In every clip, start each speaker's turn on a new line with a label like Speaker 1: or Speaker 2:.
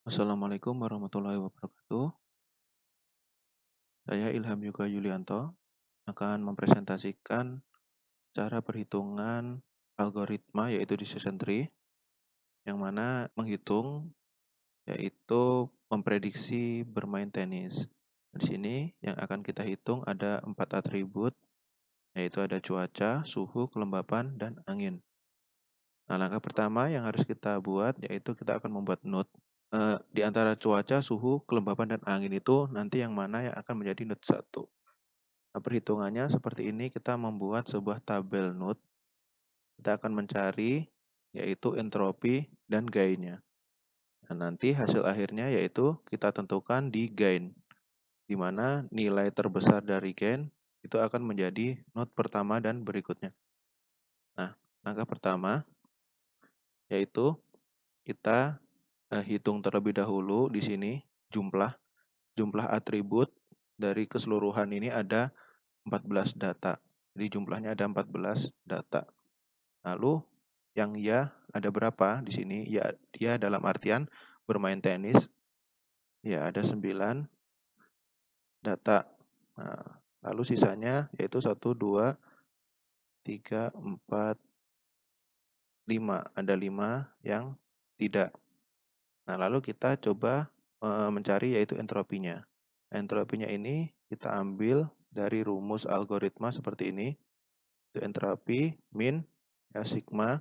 Speaker 1: Assalamualaikum warahmatullahi wabarakatuh. Saya Ilham Yuga Yulianto akan mempresentasikan cara perhitungan algoritma yaitu decision tree yang mana menghitung yaitu memprediksi bermain tenis. Di sini yang akan kita hitung ada 4 atribut yaitu ada cuaca, suhu, kelembapan, dan angin. Nah, langkah pertama yang harus kita buat yaitu kita akan membuat node. Di antara cuaca, suhu, kelembapan, dan angin itu nanti yang mana yang akan menjadi node 1. Nah, perhitungannya seperti ini, kita membuat sebuah tabel node. Kita akan mencari yaitu entropi dan gainnya. Nah, nanti hasil akhirnya yaitu kita tentukan di gain, di mana nilai terbesar dari gain itu akan menjadi node pertama dan berikutnya. Nah, langkah pertama yaitu kita hitung terlebih dahulu di sini jumlah atribut dari keseluruhan ini ada 14 data. Jadi jumlahnya ada 14 data. Lalu yang ya ada berapa di sini? Ya dalam artian bermain tenis. Ya ada 9 data. Nah, lalu sisanya yaitu 1, 2, 3, 4, 5. Ada 5 yang tidak. Nah, lalu kita coba mencari yaitu entropinya. Entropinya ini kita ambil dari rumus algoritma seperti ini. Itu entropi, min, ya, sigma,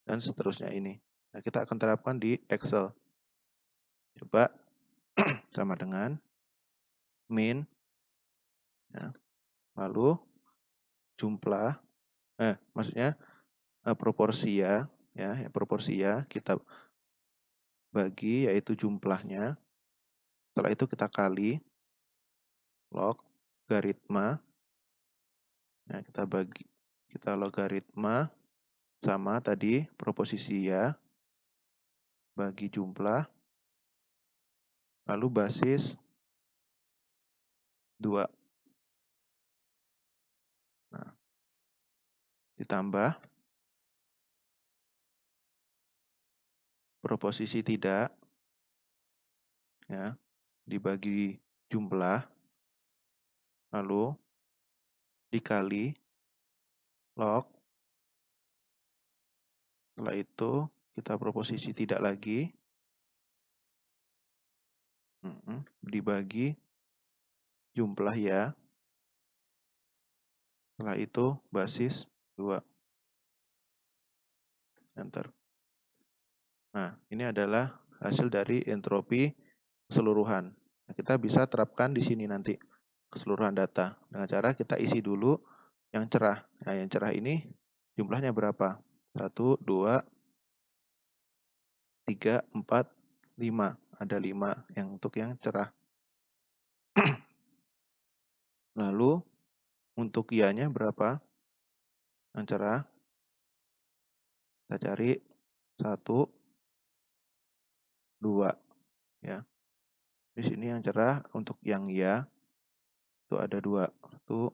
Speaker 1: dan seterusnya ini. Nah, kita akan terapkan di Excel. Coba sama dengan min, ya, lalu jumlah, maksudnya proporsi ya, proporsi ya kita bagi yaitu jumlahnya. Setelah itu kita kali logaritma. Nah, kita logaritma sama tadi proposisi ya bagi jumlah, lalu basis 2. Nah, ditambah proposisi tidak ya dibagi jumlah, lalu dikali log. Setelah itu kita proposisi tidak lagi dibagi jumlah ya. Setelah itu basis 2. Enter. Nah, ini adalah hasil dari entropi keseluruhan. Nah, kita bisa terapkan di sini nanti keseluruhan data dengan cara kita isi dulu yang cerah. Nah, yang cerah ini jumlahnya berapa? 1, 2, 3, 4, 5. Ada 5 yang untuk yang cerah. Lalu untuk ianya berapa? Yang cerah. Kita cari 1, 2 ya. Di sini yang cerah untuk yang ya itu ada 2. 1,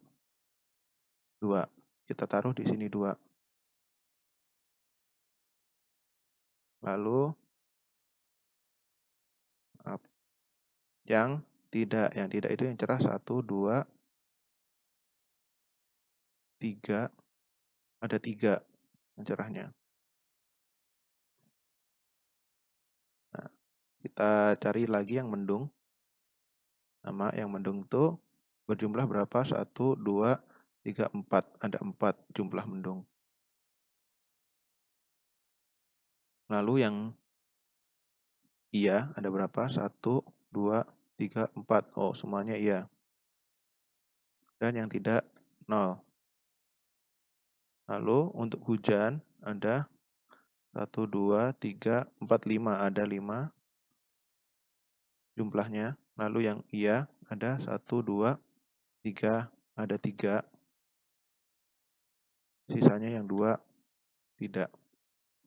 Speaker 1: 2. Kita taruh di sini 2. Lalu yang tidak itu yang cerah 1, 2, 3. Ada 3 yang cerahnya. Nah, kita cari lagi yang mendung. Sama yang mendung itu berjumlah berapa? 1, 2, 3, 4. Ada 4 jumlah mendung. Lalu yang iya ada berapa? 1, 2, 3, 4. Oh, semuanya iya. Dan yang tidak 0. Lalu untuk hujan ada 1, 2, 3, 4, 5. Ada 5 jumlahnya. Lalu yang iya ada 1, 2, 3. Ada 3. Sisanya yang 2 tidak.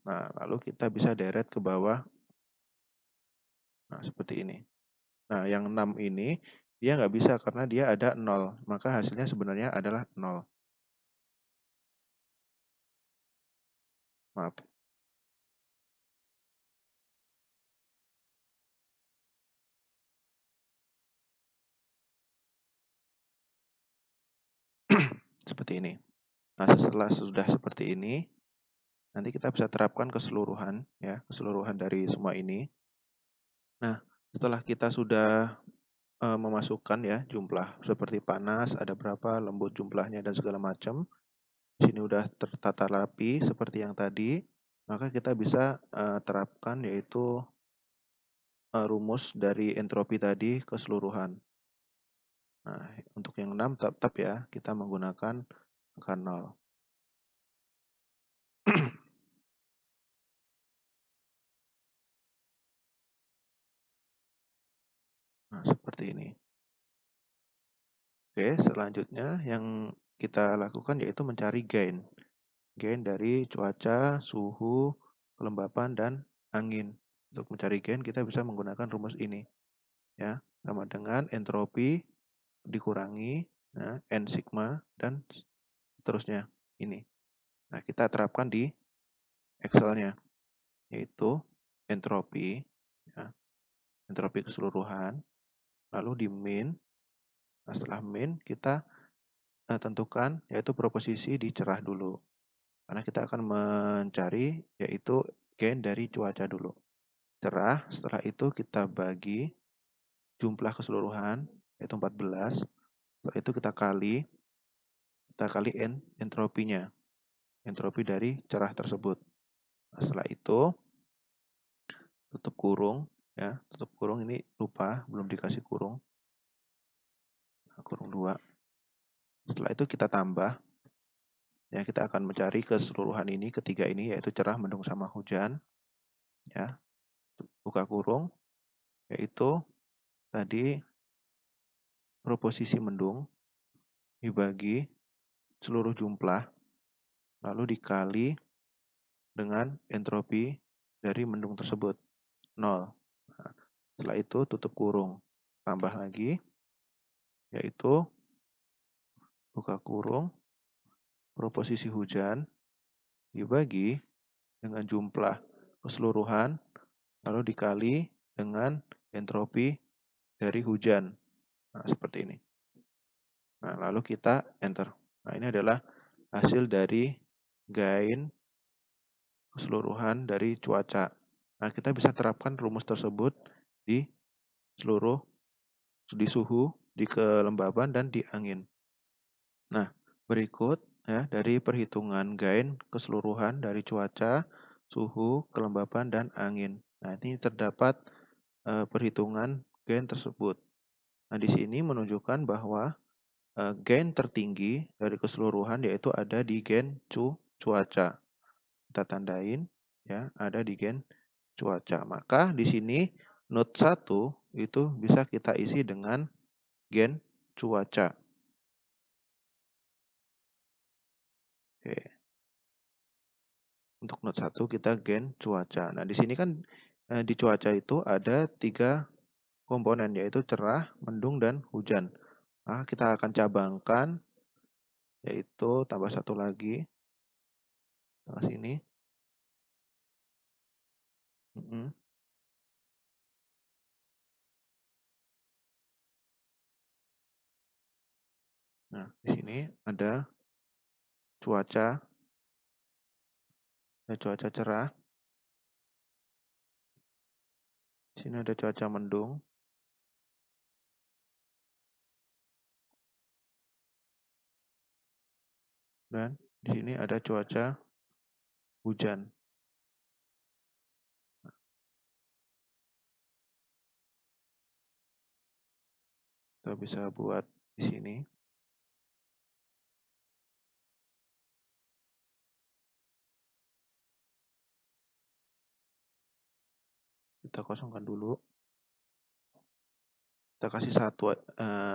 Speaker 1: Nah, lalu kita bisa deret ke bawah. Nah, seperti ini. Nah, yang 6 ini dia nggak bisa karena dia ada 0. Maka hasilnya sebenarnya adalah 0. Maaf. Seperti ini. Nah, setelah sudah seperti ini, nanti kita bisa terapkan keseluruhan ya, keseluruhan dari semua ini. Nah, setelah kita sudah memasukkan ya jumlah seperti panas, ada berapa, lembut jumlahnya dan segala macam. Di sini udah tertata rapi seperti yang tadi, maka kita bisa terapkan yaitu rumus dari entropi tadi keseluruhan. Nah, untuk yang 6 tetap ya, kita menggunakan angka 0. Nah, seperti ini. Oke, selanjutnya yang kita lakukan yaitu mencari gain. Gain dari cuaca, suhu, kelembapan, dan angin. Untuk mencari gain kita bisa menggunakan rumus ini. Ya, sama dengan entropi dikurangi ya, N sigma dan seterusnya ini. Nah, kita terapkan di Excel-nya, yaitu entropi, ya, entropi keseluruhan, lalu di min. Nah, setelah min kita tentukan yaitu proposisi di cerah dulu. Karena kita akan mencari yaitu gain dari cuaca dulu. Cerah, setelah itu kita bagi jumlah keseluruhan yaitu 14. Setelah itu kita kali entropinya. Entropi dari cerah tersebut. Nah, setelah itu tutup kurung ya, tutup kurung ini lupa belum dikasih kurung. Nah, kurung 2. Setelah itu kita tambah ya, kita akan mencari keseluruhan ini, ketiga ini yaitu cerah, mendung sama hujan ya. Buka kurung yaitu tadi proposisi mendung dibagi seluruh jumlah lalu dikali dengan entropi dari mendung tersebut 0. Nah, setelah itu tutup kurung, tambah lagi yaitu buka kurung proposisi hujan dibagi dengan jumlah keseluruhan lalu dikali dengan entropi dari hujan. Nah, seperti ini. Nah, lalu kita enter. Nah, ini adalah hasil dari gain keseluruhan dari cuaca. Nah, kita bisa terapkan rumus tersebut di seluruh, di suhu, di kelembaban, dan di angin. Nah, berikut ya dari perhitungan gain keseluruhan dari cuaca, suhu, kelembaban, dan angin. Nah, ini terdapat perhitungan gain tersebut. Nah, di sini menunjukkan bahwa gain tertinggi dari keseluruhan yaitu ada di gain cuaca. Kita tandain ya, ada di gain cuaca. Maka di sini note 1 itu bisa kita isi dengan gain cuaca. Oke. Untuk note 1 kita gain cuaca. Nah, di sini kan di cuaca itu ada 3 komponen yaitu cerah, mendung, dan hujan. Nah, kita akan cabangkan yaitu tambah satu lagi tengah sini. Nah, di sini ada cuaca, ada cuaca cerah. Di sini ada cuaca mendung. Dan di sini ada cuaca hujan. Kita bisa buat di sini. Kita kosongkan dulu. Kita kasih satu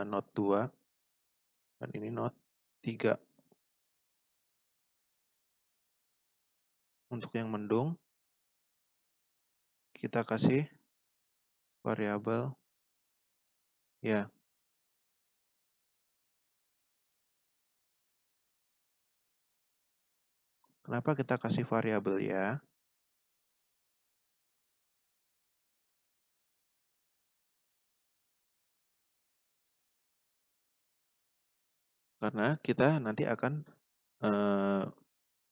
Speaker 1: note 2 dan ini note 3. Untuk yang mendung kita kasih variabel ya. Kenapa kita kasih variabel ya? Karena kita nanti akan eee,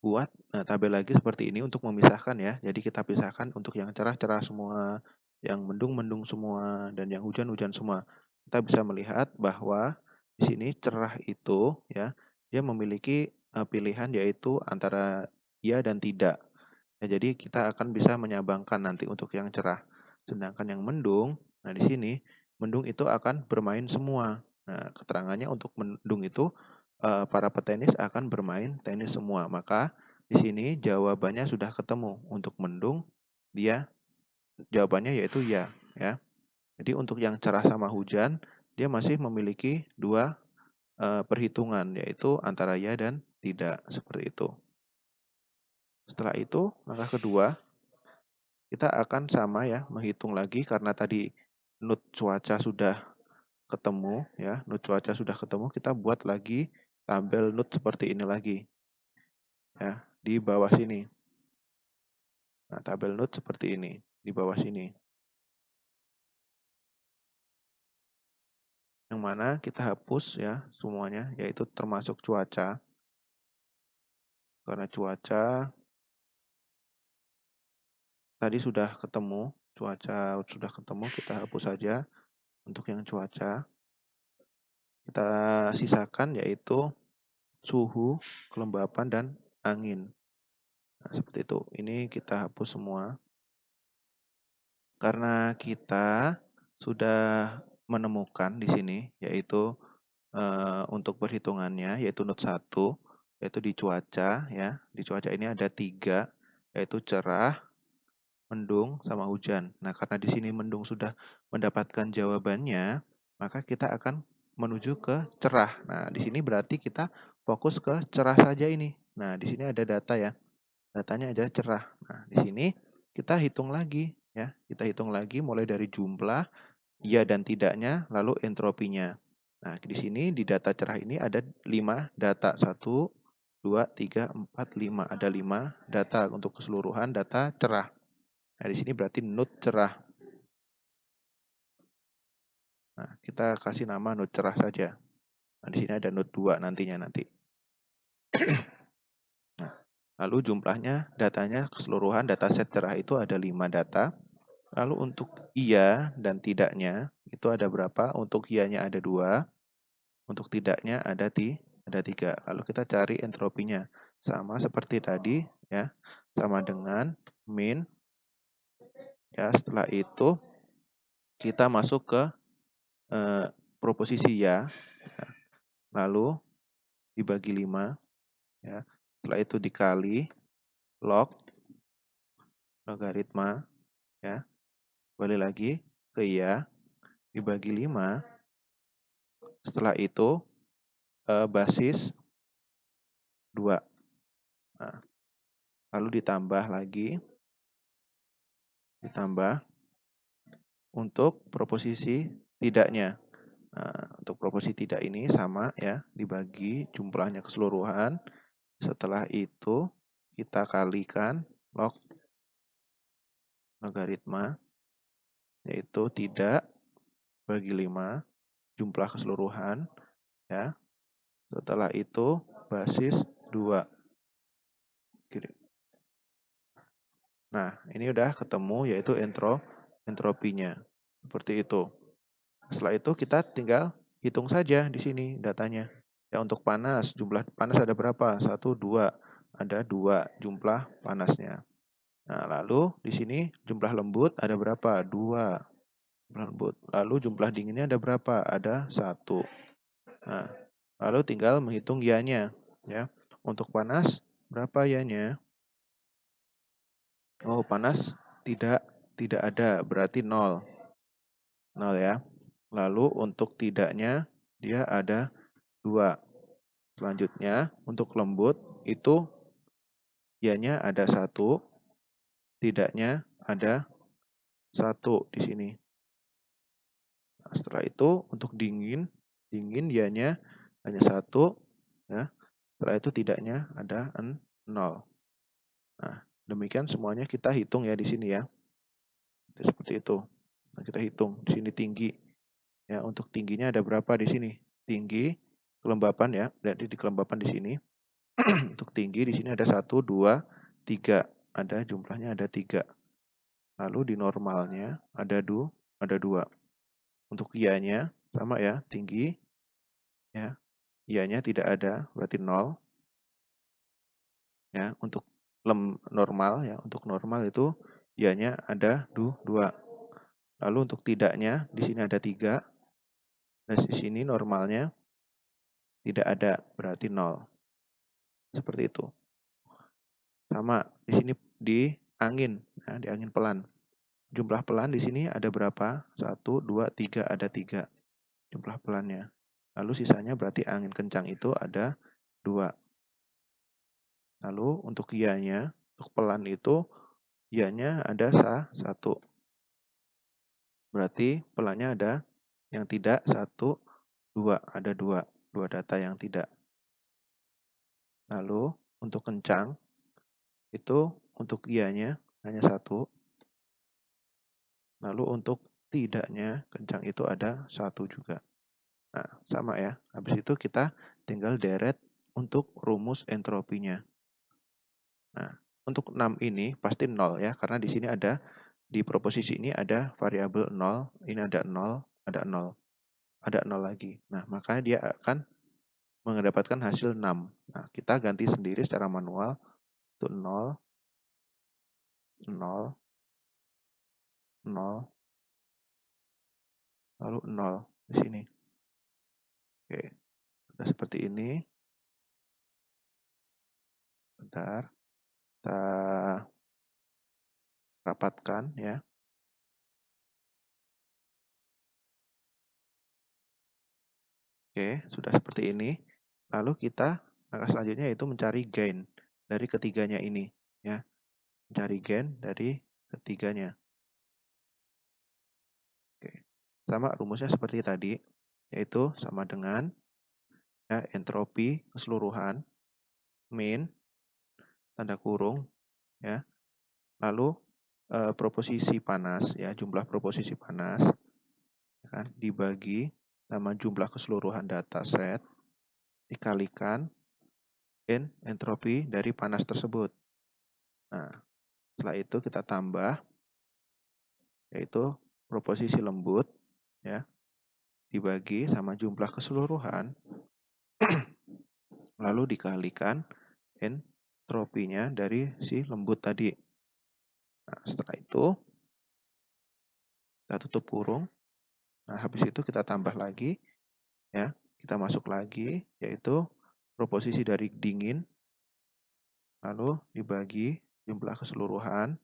Speaker 1: buat tabel lagi seperti ini untuk memisahkan ya. Jadi kita pisahkan untuk yang cerah-cerah semua, yang mendung-mendung semua, dan yang hujan-hujan semua. Kita bisa melihat bahwa di sini cerah itu ya, dia memiliki pilihan yaitu antara iya dan tidak. Ya, jadi kita akan bisa menyabangkan nanti untuk yang cerah. Sedangkan yang mendung, nah di sini mendung itu akan bermain semua. Nah, keterangannya untuk mendung itu para petenis akan bermain tenis semua. Maka di sini jawabannya sudah ketemu. Untuk mendung dia jawabannya yaitu ya, ya. Jadi untuk yang cerah sama hujan dia masih memiliki dua perhitungan yaitu antara ya dan tidak seperti itu. Setelah itu langkah kedua kita akan sama ya, menghitung lagi karena tadi nut cuaca sudah ketemu ya, nut cuaca sudah ketemu, kita buat lagi tabel nut seperti ini lagi ya, di bawah sini. Nah, tabel nut seperti ini di bawah sini. Yang mana kita hapus ya semuanya, yaitu termasuk cuaca. Karena cuaca tadi sudah ketemu, cuaca sudah ketemu, kita hapus saja untuk yang cuaca. Kita sisakan yaitu suhu, kelembapan, dan angin. Nah, seperti itu. Ini kita hapus semua. Karena kita sudah menemukan di sini, yaitu untuk perhitungannya, yaitu not 1, yaitu di cuaca. Ya. Di cuaca ini ada 3, yaitu cerah, mendung, sama hujan. Nah, karena di sini mendung sudah mendapatkan jawabannya, maka kita akan menuju ke cerah. Nah, di sini berarti kita fokus ke cerah saja ini. Nah, di sini ada data ya. Datanya adalah cerah. Nah, di sini kita hitung lagi ya. Kita hitung lagi mulai dari jumlah iya dan tidaknya lalu entropinya. Nah, di sini di data cerah ini ada 5 data. 1 2 3 4 5. Ada 5 data untuk keseluruhan data cerah. Nah, di sini berarti nut cerah. Nah, kita kasih nama nut cerah saja. Nah, di sini ada nut 2 nantinya nanti. Nah, lalu jumlahnya datanya keseluruhan data set cerah itu ada 5 data. Lalu untuk iya dan tidaknya itu ada berapa? Untuk iyanya ada 2, untuk tidaknya ada 3. Lalu kita cari entropinya. Sama seperti tadi ya, sama dengan min. Ya, setelah itu kita masuk ke proposisi ya. Lalu dibagi 5 ya. Setelah itu dikali log logaritma ya. Kembali lagi ke iya dibagi 5. Setelah itu basis 2. Nah, lalu ditambah lagi, untuk proposisi tidaknya. Nah, untuk proposisi tidak ini sama ya, dibagi jumlahnya keseluruhan. Setelah itu kita kalikan log logaritma, yaitu tidak bagi 5, jumlah keseluruhan ya. Setelah itu basis 2. Nah, ini udah ketemu yaitu entropinya. Seperti itu. Setelah itu kita tinggal hitung saja di sini datanya. Ya, untuk panas, jumlah panas ada berapa? 1, 2. Ada 2 jumlah panasnya. Nah, lalu di sini jumlah lembut ada berapa? 2 jumlah lembut. Lalu jumlah dinginnya ada berapa? Ada 1. Nah, lalu tinggal menghitung ianya. Ya. Untuk panas berapa ianya? Oh, panas tidak ada, berarti 0. 0 ya. Lalu untuk tidaknya dia ada 2. Selanjutnya untuk lembut itu ianya ada 1, tidaknya ada 1 di sini. Nah, setelah itu untuk dingin ianya hanya 1 ya. Setelah itu tidaknya ada 0. Nah, demikian semuanya kita hitung ya di sini ya. Seperti itu. Nah, kita hitung di sini tinggi. Ya, untuk tingginya ada berapa di sini? Tinggi kelembapan ya. Jadi di kelembapan di sini untuk tinggi di sini ada 1, 2, 3. Ada jumlahnya ada 3. Lalu di normalnya ada 2. Untuk I-nya sama ya, tinggi ya. I-nya tidak ada, berarti 0 ya. Untuk normal ya, untuk normal itu I-nya ada 2. Lalu untuk tidaknya di sini ada 3. Dan di sini normalnya tidak ada, berarti 0. Seperti itu. Sama di sini di angin, nah, di angin pelan. Jumlah pelan di sini ada berapa? 1, 2, 3, ada 3 jumlah pelannya. Lalu sisanya berarti angin kencang itu ada 2. Lalu untuk I-nya, untuk pelan itu I-nya ada 1. Berarti pelannya ada yang tidak 1, 2, ada 2. 2 data yang tidak. Lalu untuk kencang itu untuk I-nya hanya 1. Lalu untuk tidaknya kencang itu ada 1 juga. Nah, sama ya. Habis itu kita tinggal deret untuk rumus entropinya. Nah, untuk 6 ini pasti 0 ya, karena di sini ada, di proposisi ini ada variabel 0, ini ada 0, ada 0, ada 0 lagi. Nah, makanya dia akan mendapatkan hasil 6. Nah, kita ganti sendiri secara manual, itu 0, 0, 0, lalu 0 di sini. Oke, sudah seperti ini. Bentar, kita rapatkan ya. Oke, sudah seperti ini. Lalu kita langkah selanjutnya yaitu mencari gain dari ketiganya ini ya. Mencari gain dari ketiganya. Oke. Sama rumusnya seperti tadi, yaitu sama dengan ya, entropi keseluruhan min tanda kurung ya. Lalu proposisi panas ya, jumlah proposisi panas ya kan, dibagi sama jumlah keseluruhan dataset dikalikan entropi dari panas tersebut. Nah, setelah itu kita tambah, yaitu proposisi lembut, ya, dibagi sama jumlah keseluruhan, lalu dikalikan entropinya dari si lembut tadi. Nah, setelah itu, kita tutup kurung. Nah, habis itu kita tambah lagi, ya, kita masuk lagi, yaitu proposisi dari dingin, lalu dibagi jumlah keseluruhan.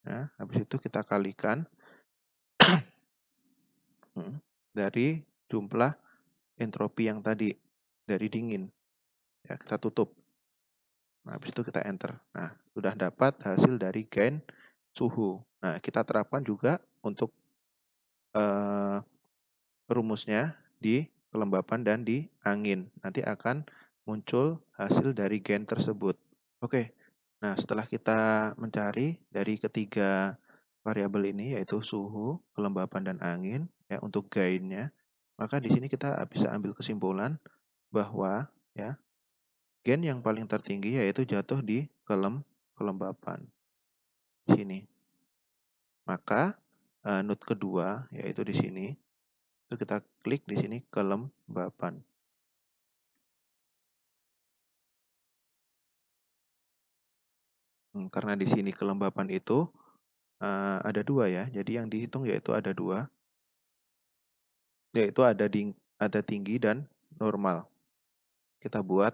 Speaker 1: Nah, habis itu kita kalikan dari jumlah entropi yang tadi, dari dingin. Ya, kita tutup. Nah, habis itu kita enter. Nah, sudah dapat hasil dari gain suhu. Nah, kita terapkan juga untuk rumusnya di kelembapan dan di angin. Nanti akan muncul hasil dari gain tersebut. Oke, nah setelah kita mencari dari ketiga variabel ini, yaitu suhu, kelembapan, dan angin, ya untuk gainnya, maka di sini kita bisa ambil kesimpulan bahwa ya gain yang paling tertinggi yaitu jatuh di kelembapan di sini. Maka node kedua yaitu di sini. Itu kita klik di sini kelembapan. Karena di sini kelembapan itu ada 2 ya. Jadi yang dihitung yaitu ada 2. Yaitu ada tinggi dan normal. Kita buat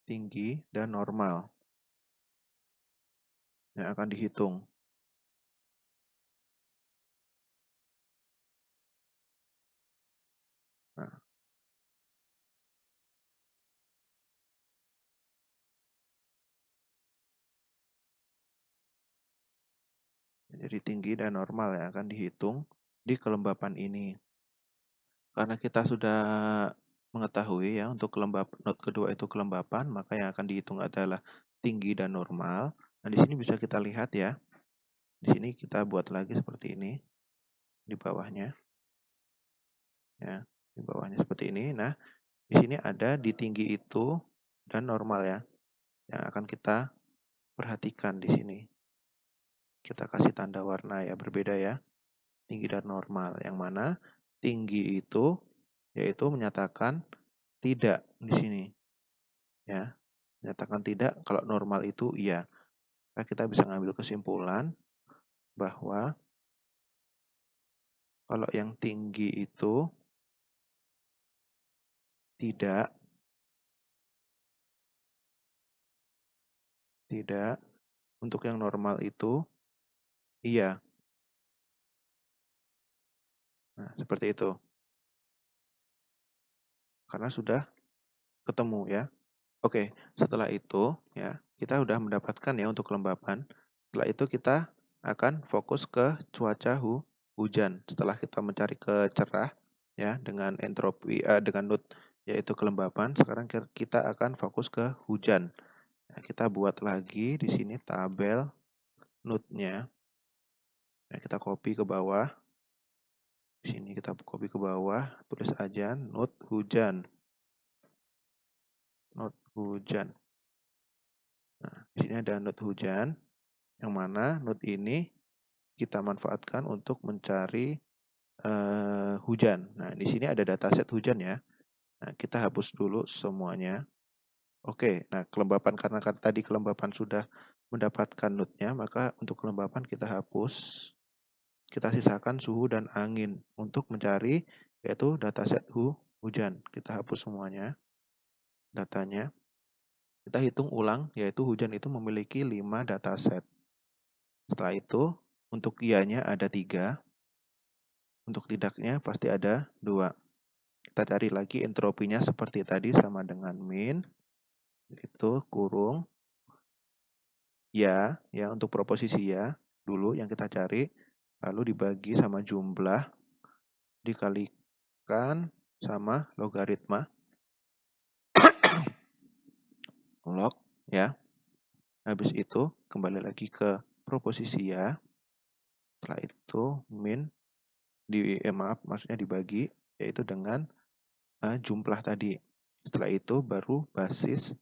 Speaker 1: tinggi dan normal yang akan dihitung. Nah, jadi tinggi dan normal yang akan dihitung di kelembapan ini. Karena kita sudah mengetahui ya untuk node kedua itu kelembapan, maka yang akan dihitung adalah tinggi dan normal. Nah, di sini bisa kita lihat ya. Di sini kita buat lagi seperti ini di bawahnya, ya, di bawahnya seperti ini. Nah, di sini ada di tinggi itu dan normal ya, yang akan kita perhatikan di sini. Kita kasih tanda warna ya, berbeda ya, tinggi dan normal. Yang mana tinggi itu yaitu menyatakan tidak di sini, ya, menyatakan tidak. Kalau normal itu iya. Nah, kita bisa ngambil kesimpulan bahwa kalau yang tinggi itu tidak, untuk yang normal itu iya. Nah, seperti itu. Karena sudah ketemu ya. Oke, setelah itu ya, kita sudah mendapatkan ya untuk kelembapan. Setelah itu kita akan fokus ke cuaca hujan. Setelah kita mencari ke cerah ya dengan entropi dengan nut yaitu kelembapan, sekarang kita akan fokus ke hujan. Nah, kita buat lagi di sini tabel nutnya. Nah, kita copy ke bawah. Di sini kita copy ke bawah, tulis aja nut hujan. Nut hujan. Nah, di sini ada nut hujan, yang mana nut ini kita manfaatkan untuk mencari hujan. Nah, di sini ada dataset hujan ya. Nah, kita hapus dulu semuanya. Oke, nah kelembapan karena tadi kelembapan sudah mendapatkan nutnya, maka untuk kelembapan kita hapus. Kita sisakan suhu dan angin untuk mencari yaitu dataset hujan. Kita hapus semuanya datanya. Kita hitung ulang yaitu hujan itu memiliki 5 dataset. Setelah itu untuk iyanya ada 3, untuk tidaknya pasti ada 2. Kita cari lagi entropinya seperti tadi sama dengan min itu kurung ya untuk proposisi ya dulu yang kita cari, lalu dibagi sama jumlah dikalikan sama logaritma log ya. Habis itu kembali lagi ke proposisi ya. Setelah itu min maksudnya dibagi yaitu dengan jumlah tadi. Setelah itu baru basis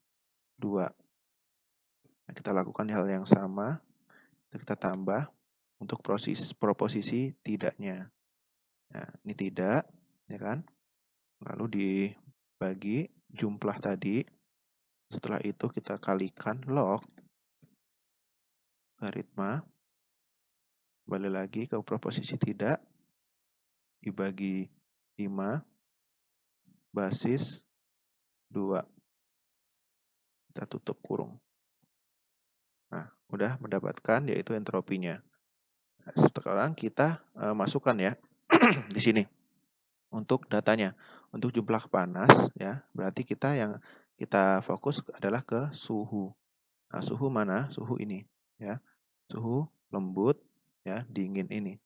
Speaker 1: 2. Nah, kita lakukan hal yang sama, kita tambah untuk proposisi tidaknya. Nah, ini tidak, ya kan? Lalu dibagi jumlah tadi. Setelah itu kita kalikan log logaritma. Kembali lagi ke proposisi tidak, dibagi 5, basis 2. Kita tutup kurung. Nah, udah mendapatkan yaitu entropinya. Nah, sekarang kita masukkan ya di sini untuk datanya. Untuk jumlah panas ya, berarti yang kita fokus adalah ke suhu. Nah, suhu mana? Suhu ini ya. Suhu lembut ya, dingin ini.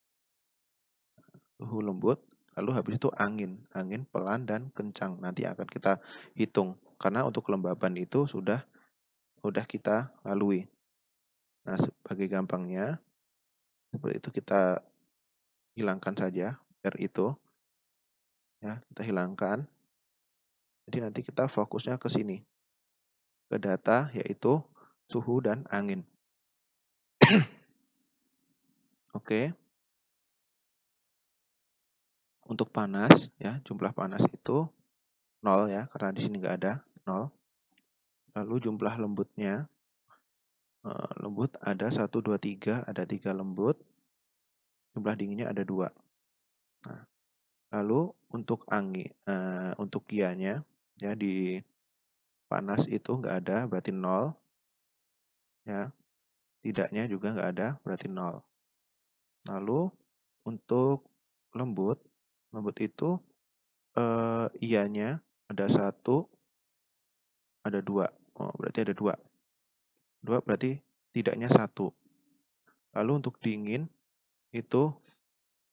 Speaker 1: Suhu lembut, lalu habis itu angin pelan dan kencang. Nanti akan kita hitung karena untuk kelembaban itu sudah kita lalui. Nah, sebagai gampangnya seperti itu kita hilangkan saja R itu. Ya, kita hilangkan. Jadi nanti kita fokusnya ke sini. Ke data yaitu suhu dan angin. Oke. Untuk panas ya, jumlah panas itu 0 ya, karena di sini nggak ada 0. Lalu jumlah lembutnya lembut ada 1, 2, 3, ada 3 lembut. Jumlah dinginnya ada 2. Nah, lalu untuk untuk kianya ya di panas itu nggak ada, berarti 0. Ya, tidaknya juga nggak ada, berarti 0. Lalu untuk lembut itu iyanya ada 1, ada 2. Oh, berarti ada 2. 2 berarti tidaknya 1. Lalu untuk dingin itu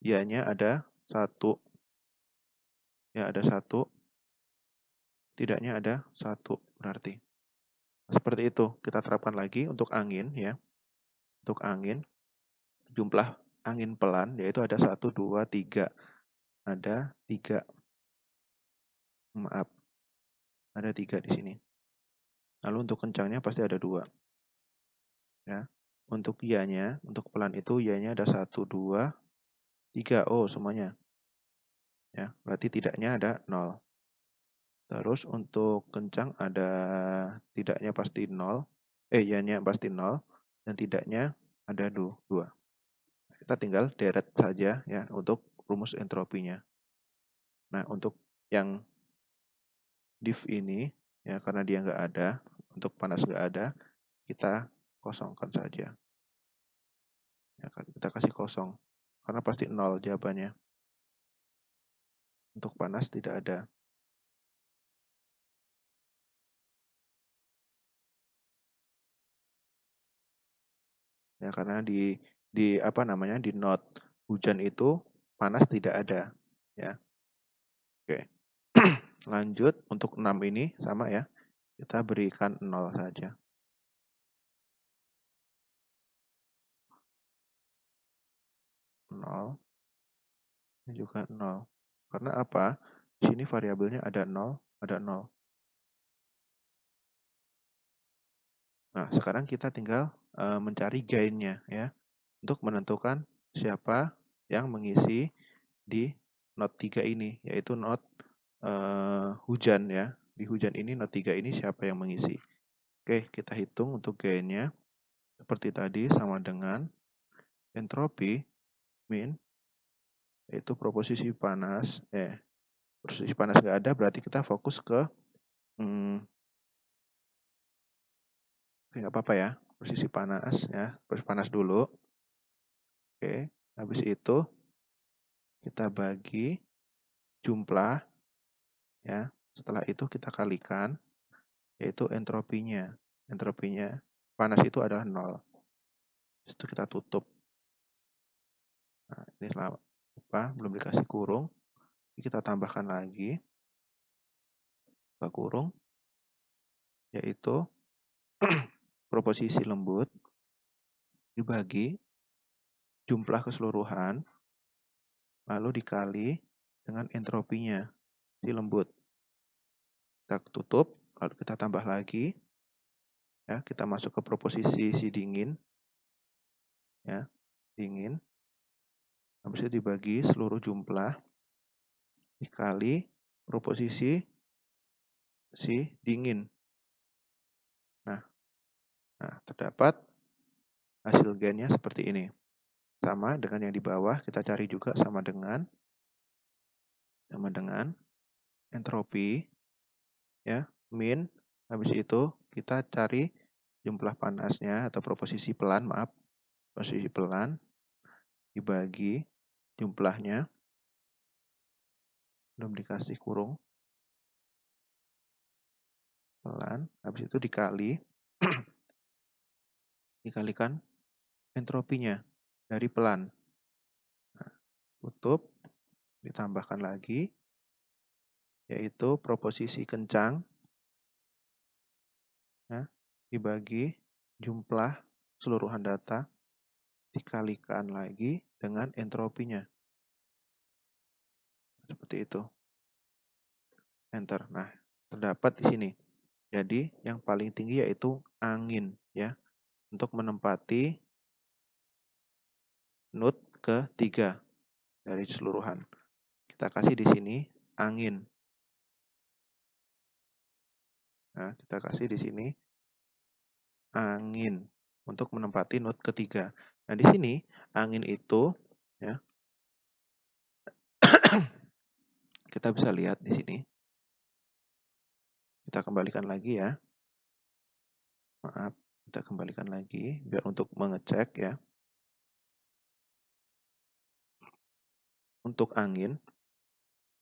Speaker 1: iyanya ada 1. Ya, ada 1. Tidaknya ada 1 berarti. Seperti itu kita terapkan lagi untuk angin ya. Untuk angin jumlah angin pelan, yaitu ada 1, 2, 3. Ada 3. Maaf, ada 3 di sini. Lalu untuk kencangnya pasti ada 2. Ya. Untuk ya-nya, untuk pelan itu ya-nya ada 1, 2, 3. Oh, semuanya. Ya, berarti tidaknya ada 0. Terus untuk kencang ada tidaknya pasti 0. Ya-nya pasti 0 dan tidaknya ada 2. Kita tinggal deret saja ya untuk rumus entropinya. Nah, untuk yang div ini ya karena dia nggak ada, untuk panas nggak ada, kita kosongkan saja. Ya, kita kasih kosong karena pasti 0 jawabannya. Untuk panas tidak ada. Ya, karena di apa namanya? Di not hujan itu panas tidak ada, ya. Oke. Lanjut untuk 6 ini sama ya. Kita berikan 0 saja. 0 ini juga 0. Karena apa? Di sini variabelnya ada 0, ada 0. Nah, sekarang kita tinggal mencari gainnya ya untuk menentukan siapa yang mengisi di not 3 ini, yaitu not hujan ya. Di hujan ini not 3 ini siapa yang mengisi. Oke, kita hitung untuk gainnya. Seperti tadi sama dengan entropi min, yaitu proposisi panas. Proposisi panas nggak ada, berarti kita fokus ke nggak apa-apa ya, posisi panas ya, posisi panas dulu. Oke, habis itu kita bagi jumlah ya. Setelah itu kita kalikan, yaitu entropinya. Entropinya panas itu adalah 0. Itu kita tutup. Nah, ini belum dikasih kurung. Kita tambahkan lagi kurung, yaitu proposisi lembut dibagi jumlah keseluruhan, lalu dikali dengan entropinya si lembut. Kita tutup, lalu kita tambah lagi. Ya, kita masuk ke proposisi si dingin. Ya, dingin. Habis itu dibagi seluruh jumlah dikali proposisi si dingin. Nah, terdapat hasil gainnya seperti ini. Sama dengan yang di bawah, kita cari juga sama dengan entropi ya, min. Habis itu kita cari jumlah panasnya atau proposisi pelan, posisi pelan dibagi jumlahnya, belum dikasih kurung, pelan, habis itu dikalikan entropinya dari pelan. Nah, tutup, ditambahkan lagi, yaitu proposisi kencang ya, dibagi jumlah keseluruhan data, dikalikan lagi dengan entropinya. Seperti itu. Enter. Nah, terdapat di sini. Jadi, yang paling tinggi yaitu angin ya, untuk menempati not ketiga dari keseluruhan. Kita kasih di sini angin. Nah, kita kasih di sini angin untuk menempati not ketiga. Nah, di sini angin itu ya kita bisa lihat di sini. Kita kembalikan lagi ya. Maaf, kita kembalikan lagi biar untuk mengecek ya. Untuk angin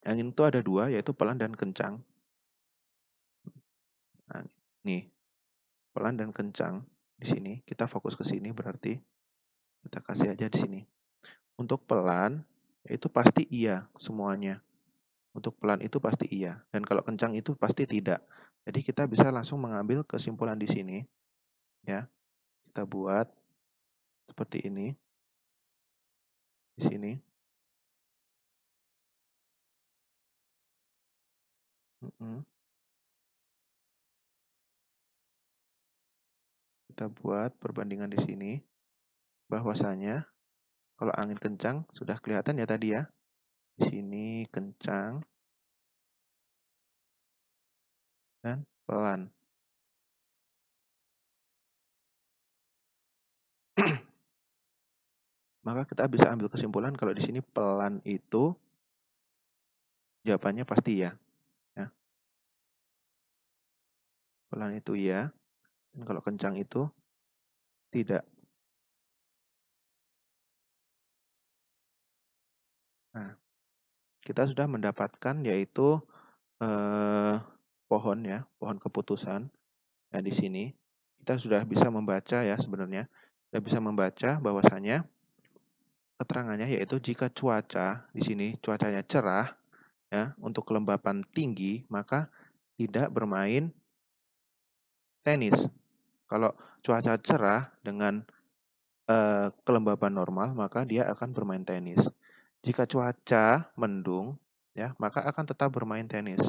Speaker 1: itu ada 2 yaitu pelan dan kencang. Nah, nih, pelan dan kencang di sini. Kita fokus ke sini berarti kita kasih aja di sini. Untuk pelan itu pasti iya semuanya. Untuk pelan itu pasti iya dan kalau kencang itu pasti tidak. Jadi kita bisa langsung mengambil kesimpulan di sini ya. Kita buat seperti ini. di sini. Mhm. Kita buat perbandingan di sini, bahwasanya kalau angin kencang sudah kelihatan ya tadi ya. Di sini kencang dan pelan. Maka kita bisa ambil kesimpulan kalau di sini pelan itu jawabannya pasti ya. Ya, pelan itu ya, dan kalau kencang itu tidak. Nah, kita sudah mendapatkan yaitu eh, pohon ya, pohon keputusan. Nah, di sini kita sudah bisa membaca ya sebenarnya. Sudah bisa membaca bahwasanya keterangannya yaitu jika cuaca di sini cuacanya cerah ya, untuk kelembapan tinggi maka tidak bermain tenis. Kalau cuaca cerah dengan kelembapan normal maka dia akan bermain tenis. Jika cuaca mendung ya, maka akan tetap bermain tenis.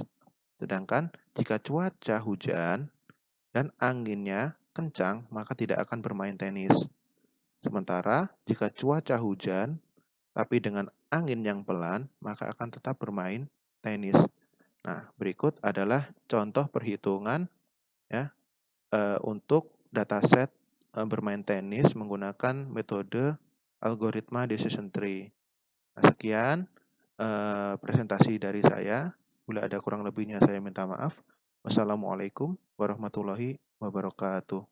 Speaker 1: Sedangkan jika cuaca hujan dan anginnya kencang, maka tidak akan bermain tenis. Sementara jika cuaca hujan tapi dengan angin yang pelan, maka akan tetap bermain tenis. Nah, berikut adalah contoh perhitungan ya untuk dataset bermain tenis menggunakan metode algoritma decision tree. Nah, sekian presentasi dari saya. Bila ada kurang lebihnya saya minta maaf. Wassalamualaikum warahmatullahi wabarakatuh.